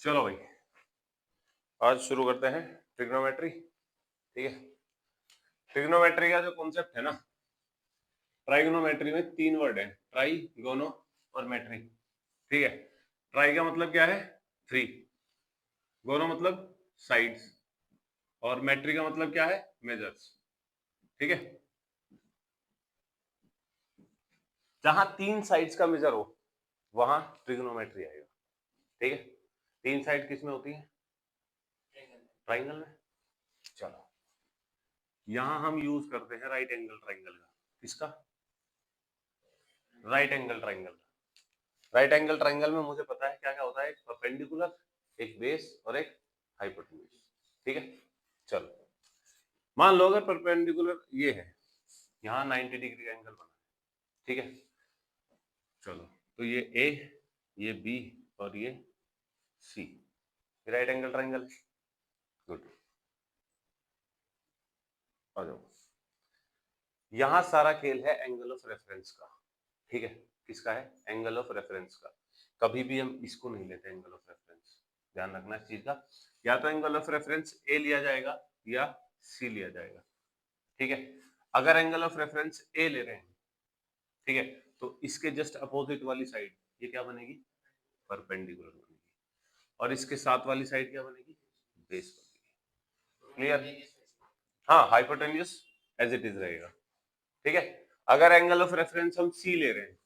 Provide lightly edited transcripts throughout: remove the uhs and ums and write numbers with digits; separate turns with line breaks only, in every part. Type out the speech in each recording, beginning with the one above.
चलो भाई, आज शुरू करते हैं ट्रिग्नोमेट्री। ठीक है, ट्रिग्नोमेट्री का जो कॉन्सेप्ट है ना, ट्राइगोनोमेट्री में तीन वर्ड है, ट्राई, गोनो और मेट्री। ठीक है, ट्राई का मतलब क्या है? थ्री। गोनो मतलब साइड्स, और मेट्री का मतलब क्या है? मेजर्स। ठीक है, जहां तीन साइड्स का मेजर हो वहां ट्रिग्नोमेट्री आएगा। ठीक है, तीन साइड किस में होती है? ट्राइंगल में। चलो, यहां हम यूज करते हैं राइट एंगल ट्राइंगल का। किसका? Right angle triangle. Right angle triangle में मुझे पता है क्या क्या होता है, एक परपेंडिकुलर, एक बेस और एक हाइपोटेन्यूज। ठीक है, चलो मान लो अगर परपेंडिकुलर ये है, यहाँ 90 डिग्री का एंगल बना है। ठीक है, चलो तो ये ए, ये बी और ये सी, राइट एंगल ट्राइंगल। गुड, आ जाओ। यहाँ सारा खेल है एंगल ऑफ रेफरेंस का। ठीक है, किसका है? एंगल ऑफ रेफरेंस का। कभी भी हम इसको नहीं लेते एंगल ऑफ रेफरेंस, ध्यान रखना इस चीज का। या तो एंगल ऑफ रेफरेंस ए लिया जाएगा या सी लिया जाएगा। ठीक है, अगर एंगल ऑफ रेफरेंस ए ले रहे हैं, ठीक है, तो इसके जस्ट अपोजिट वाली साइड ये क्या बनेगी? परपेंडिकुलर बनेगी। और इसके साथ वाली साइड क्या बनेगी? बेस बनेगी। क्लियर? हाँ, हाइपोटेन्यूज एज इट इज रहेगा। ठीक है, अगर एंगल ऑफ रेफरेंस हम सी ले रहे हैं,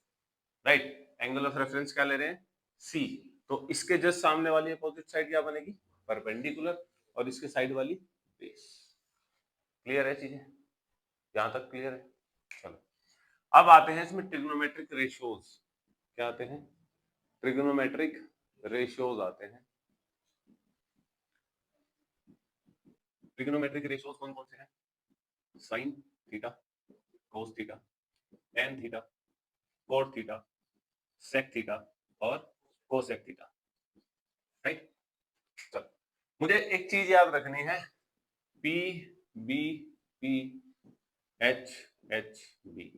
राइट, एंगल ऑफ रेफरेंस क्या ले रहे हैं? सी, तो इसके जस्ट सामने वाली अपोजिट साइड क्या बनेगी? परपेंडिकुलर, और इसके साइड वाली बेस। क्लियर है चीजें? यहां तक क्लियर है? चलो, अब आते हैं इसमें ट्रिग्नोमेट्रिक रेशियोज। क्या आते हैं? ट्रिग्नोमेट्रिक रेशियोज आते हैं। ट्रिग्नोमेट्रिक रेशियोज कौन कौन से हैं? Sine theta, cos theta, tan theta, cot theta, sec theta और कोसेक थीटा। राइट, चलो मुझे एक चीज याद रखनी है, P B P H H B.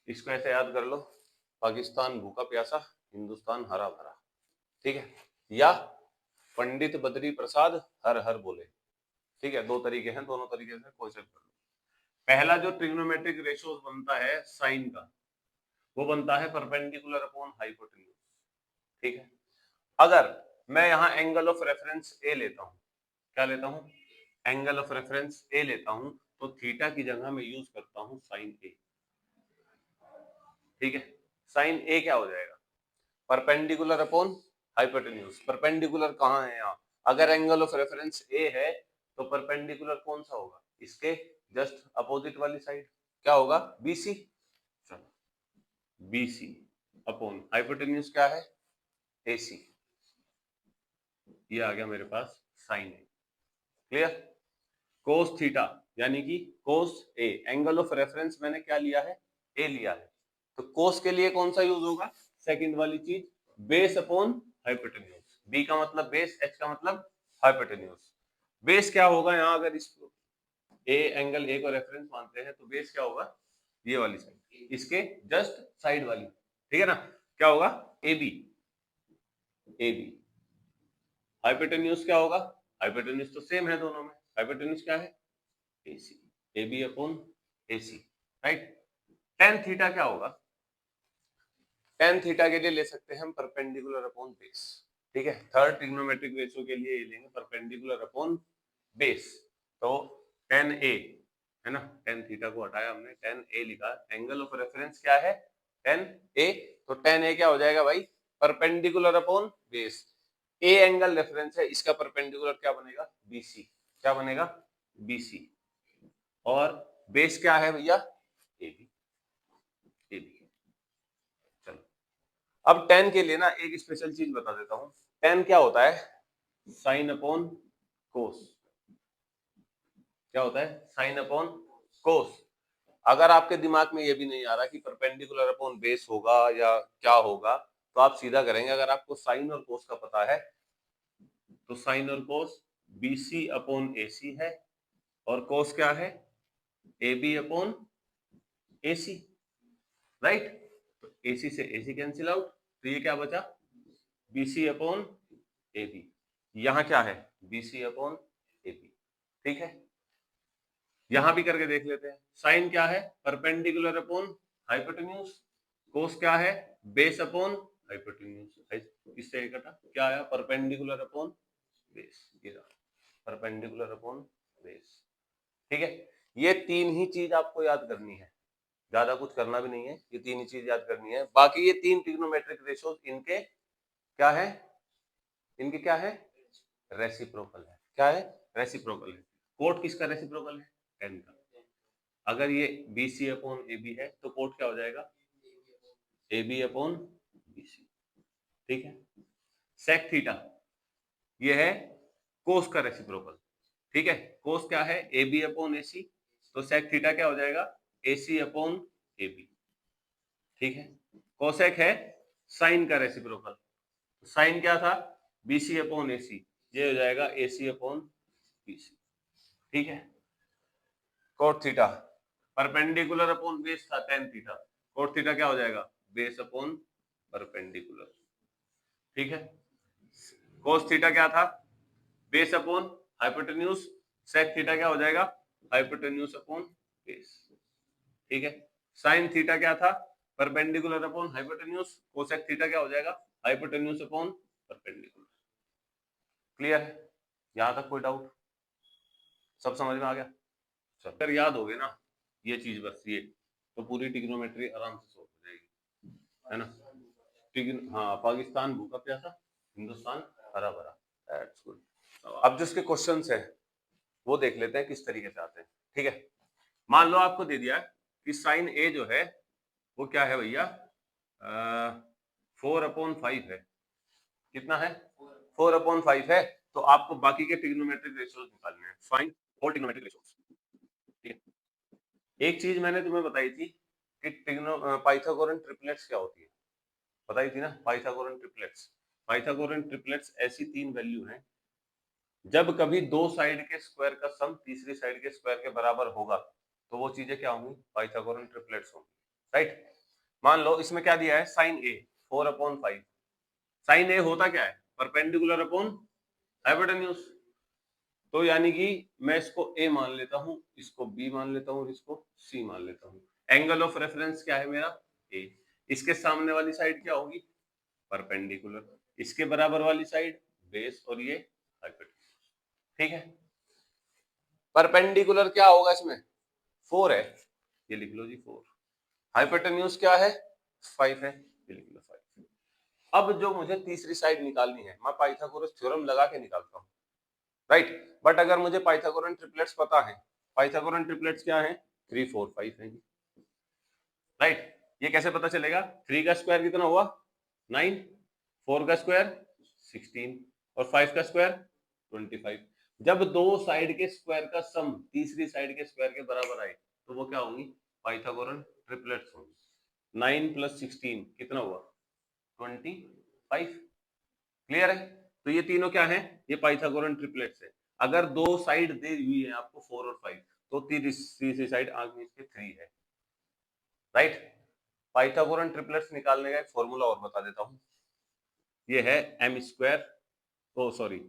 इसको ऐसे याद कर लो, पाकिस्तान भूखा प्यासा, हिंदुस्तान हरा भरा। ठीक है, या पंडित बद्री प्रसाद हर हर बोले। ठीक है, दो तरीके हैं, दोनों तरीके से क्वेश्चन कर लो। पहला जो ट्रिग्नोमेट्रिक रेशियोज बनता है साइन का, वो बनता है परपेंडिकुलर अपॉन हाइपोटेन्यूज। ठीक है, अगर मैं यहाँ एंगल ऑफ रेफरेंस ए लेता हूँ, क्या लेता हूँ? एंगल ऑफ रेफरेंस ए लेता हूँ, तो थीटा की जगह मैं यूज करता हूँ साइन ए। ठीक है, साइन ए क्या हो जाएगा? Perpendicular upon hypotenuse. परपेंडिकुलर कहाँ है यहाँ? अगर एंगल ऑफ रेफरेंस ए है तो परपेंडिकुलर कौन सा होगा? इसके जस्ट अपोजिट वाली साइड। क्या होगा? बीसी। चलो, बीसी अपॉन हाइपोटेन्यूज क्या है? एसी। ये आ गया मेरे पास साइन ए। क्लियर? कोस थीटा यानी कि कोस ए, एंगल ऑफ रेफरेंस मैंने क्या लिया है? ए लिया है, तो कोस के लिए कौन सा यूज होगा? सेकंड वाली चीज, बेस अपॉन हाइपोटेन्यूज। बी का मतलब बेस, एच का मतलब हाइपोटेन्यूज। बेस क्या होगा यहाँ? अगर इसको ए, एंगल ए को रेफरेंस मानते हैं, तो बेस क्या होगा? ये वाली साइड, इसके जस्ट साइड वाली। ठीक है ना? क्या होगा? A B. A B. Hypotenuse क्या होगा? हाइपोटेन्यूज तो सेम है दोनों में, हाइपोटेन्यूज क्या है? AC. A B upon AC. Right, tan theta क्या होगा? टेन थीटा के लिए ले सकते हैं हम परपेंडिकुलर अपॉन बेस। ठीक है, थर्ड ट्रिग्नोमेट्रिक रेशियो के लिए ये लेंगे परपेंडिकुलर अपॉन बेस। तो टेन ए है ना, टेन थीटा को हटाया हमने, टेन ए लिखा। एंगल ऑफ रेफरेंस क्या है? टेन ए। तो टेन ए क्या हो जाएगा भाई? Perpendicular upon base. A angle reference है, इसका परपेंडिकुलर क्या बनेगा? बीसी। क्या बनेगा? बीसी। और बेस क्या है भैया? A B. A B. चलो, अब टेन के लिए ना एक स्पेशल चीज बता देता हूं। टेन क्या होता है? साइन अपॉन कोस। क्या होता है? साइन अपॉन कोस। अगर आपके दिमाग में ये भी नहीं आ रहा कि परपेंडिकुलर अपॉन बेस होगा या क्या होगा, तो आप सीधा करेंगे। अगर आपको साइन और कोस का पता है, तो साइन और कोस बीसी अपॉन एसी है, और कोस क्या है? A B upon AC. Right, तो एसी से एसी कैंसिल आउट, तो ये क्या बचा? बीसी अपॉन ए बी, यहाँ क्या है B C upon A B, ठीक है। यहां भी करके देख लेते हैं। साइन क्या है परपेंडिकुलर अपॉन हाइपोटेन्यूज, कोस क्या है बेस अपॉन हाइपोटेन्यूज, इससे इकट्ठा क्या आया perpendicular upon base, perpendicular upon base, ठीक है। ये तीन ही चीज आपको याद करनी है, ज्यादा कुछ करना भी नहीं है, ये तीन ही चीज याद करनी है। बाकी ये तीन ट्रिग्नोमेट्रिक रेशियोज इनके क्या है, इनके क्या है रेसिप्रोकल है। क्या है रेसिप्रोकल है। कोट किसका रेसिप्रोकल है टेन का। अगर ये B C upon A B है तो कोट क्या हो जाएगा A B upon B C, ठीक है। सेक थीटा ये है कोस का रेसिप्रोकल, ठीक है। कोस क्या है ए बी अपॉन ए सी, तो सेक थीटा क्या हो जाएगा ए सी अपॉन ए बी, ठीक है। कोसेक है साइन का रेसिप्रोकल, साइन क्या था बी सी अपॉन ए सी, ये हो जाएगा ए सी अपॉन बी सी, ठीक है। Cot theta perpendicular upon base था टेन थीटा, कोट थीटा क्या हो जाएगा बेस अपॉन परपेंडिकुलर, ठीक है। कोस थीटा क्या था base upon hypotenuse, sec theta क्या हो जाएगा हाइपोटेन्यूज अपॉन बेस, ठीक है। साइन थीटा क्या था perpendicular upon hypotenuse, cosec theta क्या हो जाएगा हाइपोटेन्यूज अपॉन परपेंडिकुलर। क्लियर है यहां तक कोई डाउट, सब समझ में आ गया। अगर याद हो गए ना ये चीज बस ये, तो पूरी ट्रिग्नोमेट्री आराम से सॉल्व हो जाएगी, है ना। हाँ पाकिस्तान भूखा प्यासा, हिंदुस्तान हरा भरा, दैट्स गुड। अब जो इसके क्वेश्चंस हैं वो देख लेते हैं किस तरीके से आते हैं, ठीक है। मान लो आपको दे दिया कि साइन ए जो है वो क्या है भैया 4/5 है, कितना है 4/5 है, तो आपको बाकी के ट्रिग्नोमेट्रिक रेशियोज निकालने हैं, फाइंड ऑल ट्रिग्नोमेट्रिक रेशियोज, ठीक है। एक चीज मैंने तुम्हें बताई थी कि पाइथागोरन ट्रिपलेट्स क्या होती है, बताई थी ना पाइथागोरन ट्रिपलेट्स। पाइथागोरन ट्रिपलेट्स ऐसी तीन वैल्यू हैं जब कभी दो साइड के स्क्वायर का सम तीसरी साइड के स्क्वायर के बराबर होगा तो वो चीजें क्या होंगी पाइथागोरन ट्रिपलेट्स होंगी, राइट। मान लो इसमें क्या दिया है साइन ए 4/5, साइन ए होता क्या है परपेंडिकुलर अपॉन हाइपोटेन्यूज, तो यानी कि मैं इसको ए मान लेता हूं, इसको बी मान लेता हूं और इसको सी मान लेता हूं। एंगल ऑफ रेफरेंस क्या है मेरा ए, इसके सामने वाली साइड क्या होगी परपेंडिकुलर, इसके बराबर वाली साइड बेस और ये हाइपोटेन्यूज, ठीक है। परपेंडिकुलर क्या होगा इसमें 4 है, ये लिख लो जी 4। हाइपोटेन्यूज क्या है 5 है, ये लिख लो 5। अब जो मुझे तीसरी साइड निकालनी है मैं पाइथागोरस थ्योरम लगा के निकालता हूँ, राइट। बट अगर मुझे पाइथागोरन ट्रिपलेट्स पता है, पाइथागोरन ट्रिपलेट्स क्या है 3 4 5 है, राइट। ये कैसे पता चलेगा 3 का स्क्वायर कितना हुआ 9, 4 का स्क्वायर 16 और 5 का स्क्वायर 25। जब दो साइड के स्क्वायर का सम तीसरी साइड के स्क्वायर के बराबर आए तो वो क्या होंगी पाइथागोरन ट्रिपलेट्स होंगी। 9 + 16 कितना हुआ 25, क्लियर है। तो ये तीनों क्या है ये पाइथागोरन ट्रिपलेट्स है। अगर दो साइड दी हुई है आपको 4 और 5 तो तीसरी साइड आगे इसके 3 है, राइट। पाइथागोरन ट्रिपलेट्स निकालने का एक फॉर्मूला और बता देता हूं, ये है m², ओ सॉरी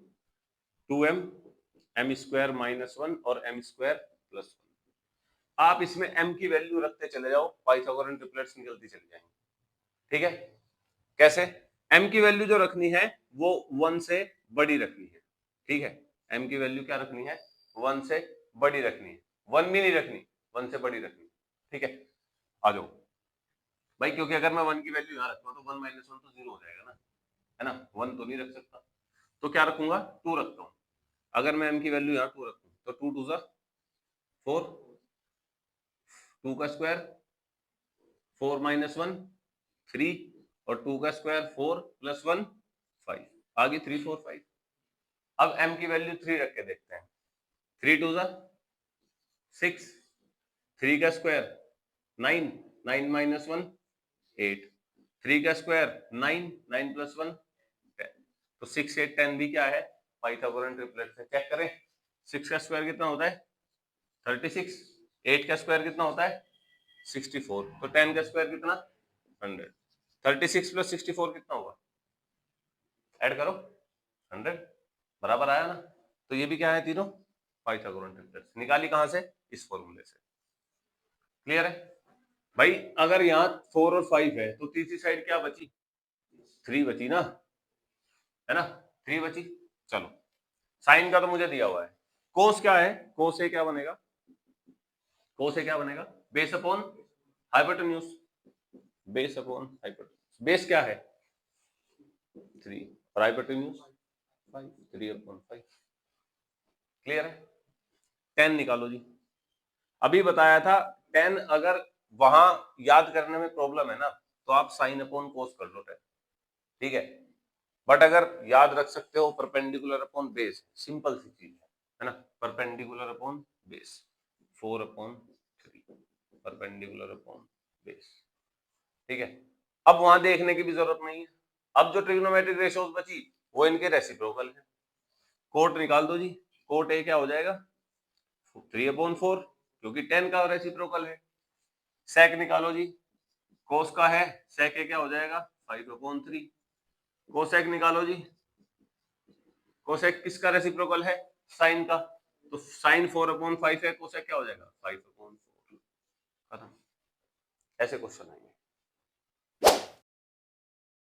2m m² - 1 और m² + 1। आप इसमें m की वैल्यू रखते चले जाओ पाइथागोरन ट्रिपलेट्स निकलती चली जाएंगी, ठीक है। कैसे m की वैल्यू जो रखनी है वो 1 से बड़ी रखनी है, ठीक है। m की वैल्यू क्या रखनी है 1 से बड़ी रखनी है, 1 भी नहीं रखनी 1 से बड़ी रखनी, ठीक है। आ जाओ भाई, क्योंकि अगर मैं 1 की वैल्यू यहाँ रखता हूँ तो 1 - 1 तो 0 हो जाएगा ना, है ना। 1 तो नहीं रख सकता, तो क्या रखूंगा 2 रखता हूँ। अगर मैं m की वैल्यू यहाँ 2 रखूँ तो 2 2 4, 2 का स्क्वायर 4 - 1 3 और 2 का स्क्वायर 4 + 1 5, आगे 3 4 5। अब m की वैल्यू 3 रख के देखते हैं, 3 2 6, 3 का स्क्वायर 9 9 - 1 8, 3 का स्क्वायर 9 9 + 1 10, तो 6 8 10 भी क्या है पाइथागोरन ट्रिपलेट से। चेक करें 6 का स्क्वायर कितना होता है 36, 8 का स्क्वायर कितना होता है 64, तो 10 का स्क्वायर कितना 100। 36 + 64 कितना होगा ऐड करो 100 बराबर आया ना। तो ये भी क्या है, तीनों पाइथागोरन ट्रिपलेट्स। निकाली कहां से, इस फॉर्मूले से। क्लियर है भाई। अगर यहाँ 4 और 5 है तो तीसरी साइड क्या बची, 3 बची ना, है ना, 3 बची। चलो साइन का तो मुझे दिया हुआ है, कोस क्या है, कोस ए क्या बनेगा, कोस ए क्या बनेगा, base upon hypotenuse, base upon hypotenuse. Base क्या है 3 और हाइपोटेन्यूज 5, 3/5। क्लियर है। 10 निकालो जी। अभी बताया था 10 अगर वहां याद करने में प्रॉब्लम है ना तो आप साइन अपॉन कोस कर लो 10, ठीक है। बट अगर याद रख सकते हो परपेंडिकुलर अपॉन बेस, सिंपल सी चीज है ना, perpendicular upon base 4/3 perpendicular upon base, ठीक है। अब वहां देखने की भी जरूरत नहीं है। अब जो ट्रिग्नोमेट्रिक रेशियोज बची वो इनके रेसिप्रोकल है। कोट निकाल दो जी। कोट ए क्या हो जाएगा 3/4 क्योंकि 10 का रेसिप्रोकल है। सेक निकालो जी। कोस का है, सेक ए क्या हो जाएगा 5/3। कोसेक निकालो जी। कोसेक किसका रेसिप्रोकल है, साइन का, तो साइन 4/5 है, कोसेक क्या हो जाएगा 5/4। खत्म। ऐसे क्वेश्चन आएंगे।